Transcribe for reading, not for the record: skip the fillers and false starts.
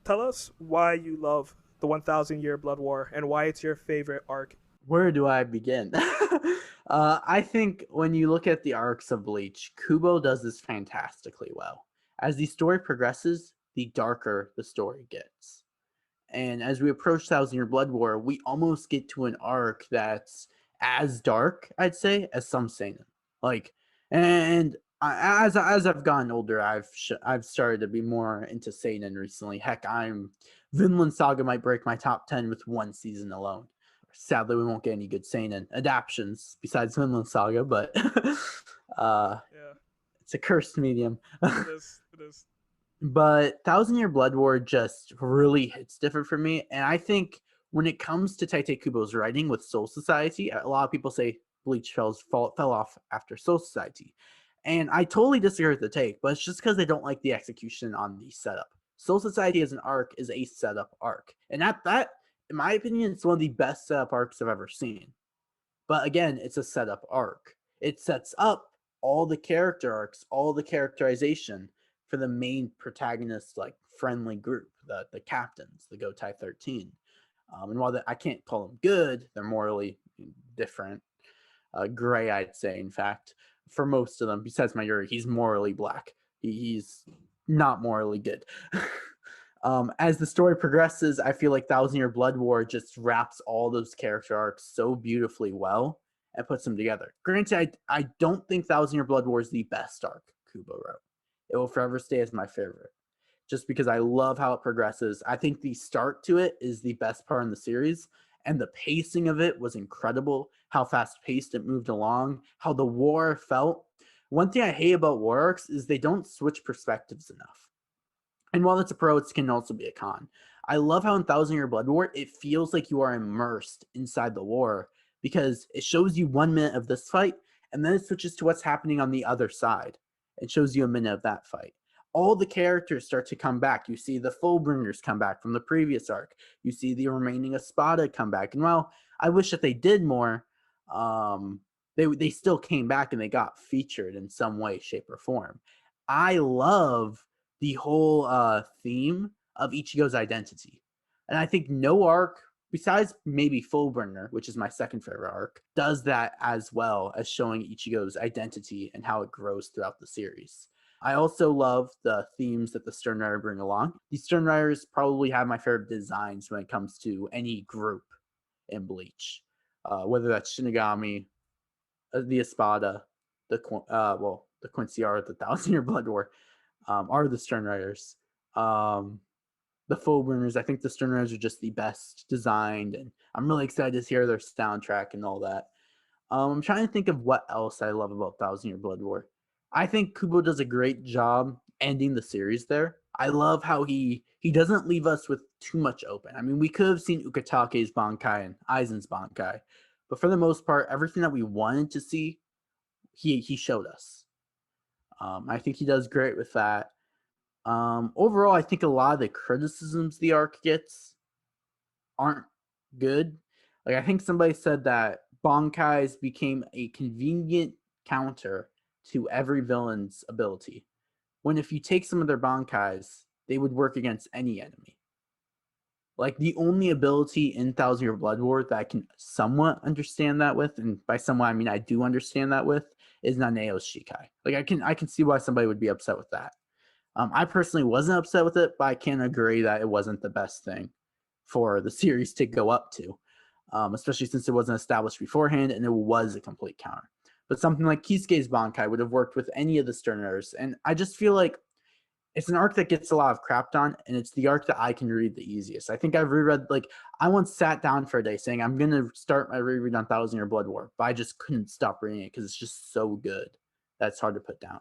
tell us why you love the 1,000 Year Blood War and why it's your favorite arc. Where do I begin? I think when you look at the arcs of Bleach, Kubo does this fantastically well. As the story progresses, the darker the story gets. And as we approach Thousand Year Blood War, we almost get to an arc that's as dark, I'd say, as some seinen. Like, and as I've gotten older, I've started to be more into seinen recently. Heck, Vinland Saga might break my top 10 with one season alone. Sadly, we won't get any good seinen adaptions besides Vinland Saga, but Yeah, it's a cursed medium. it is. It is. But Thousand Year Blood War just really hits different for me. And I think when it comes to Tite Kubo's writing with Soul Society, a lot of people say Bleach fell off after Soul Society. And I totally disagree with the take, but it's just because they don't like the execution on the setup. Soul Society as an arc is a setup arc. And that, in my opinion, it's one of the best setup arcs I've ever seen. But again, it's a setup arc. It sets up all the character arcs, all the characterization for the main protagonist, like friendly group, the captains, the Gotai 13. And while I can't call them good, they're morally different, gray, I'd say. In fact, for most of them, besides Mayuri, he's morally black. He's not morally good. As the story progresses, I feel like Thousand Year Blood War just wraps all those character arcs so beautifully well and puts them together. Granted, I don't think Thousand Year Blood War is the best arc Kubo wrote. It will forever stay as my favorite, just because I love how it progresses. I think the start to it is the best part in the series, and the pacing of it was incredible. How fast paced it moved along, how the war felt. One thing I hate about war arcs is they don't switch perspectives enough. And while that's a pro, it can also be a con. I love how in Thousand Year Blood War, it feels like you are immersed inside the war because it shows you 1 minute of this fight, and then it switches to what's happening on the other side. It shows you a minute of that fight. All the characters start to come back. You see the Fullbringers come back from the previous arc. You see the remaining Espada come back. And while I wish that they did more, they still came back and they got featured in some way, shape, or form. I love the whole theme of Ichigo's identity. And I think no arc, besides maybe Fullbringer, which is my second favorite arc, does that as well as showing Ichigo's identity and how it grows throughout the series. I also love the themes that the Stern Rider bring along. The Stern Riders probably have my favorite designs when it comes to any group in Bleach, whether that's Shinigami, the Espada, the Quincy are the Thousand Year Blood War, are the Stern Riders. The Fullbringers, I think the Stern Riders are just the best designed, and I'm really excited to hear their soundtrack and all that. I'm trying to think of what else I love about Thousand Year Blood War. I think Kubo does a great job ending the series there. I love how he doesn't leave us with too much open. I mean, we could have seen Ukitake's Bankai and Aizen's Bankai, but for the most part, everything that we wanted to see, he showed us. I think he does great with that. Overall, I think a lot of the criticisms the arc gets aren't good. Like, I think somebody said that Bankais became a convenient counter to every villain's ability. When if you take some of their Bankais, they would work against any enemy. Like, the only ability in Thousand Year Blood War that I can somewhat understand that with, and by somewhat I mean I do understand that with, is Naneo's Shikai. Like, I can see why somebody would be upset with that. I personally wasn't upset with it, but I can agree that it wasn't the best thing for the series to go up to, especially since it wasn't established beforehand and it was a complete counter. But something like Kisuke's Bankai would have worked with any of the Sterners, and I just feel like it's an arc that gets a lot of crapped on, and it's the arc that I can read the easiest. I think I've reread, like, I once sat down for a day saying I'm going to start my reread on Thousand Year Blood War, but I just couldn't stop reading it because it's just so good that it's hard to put down.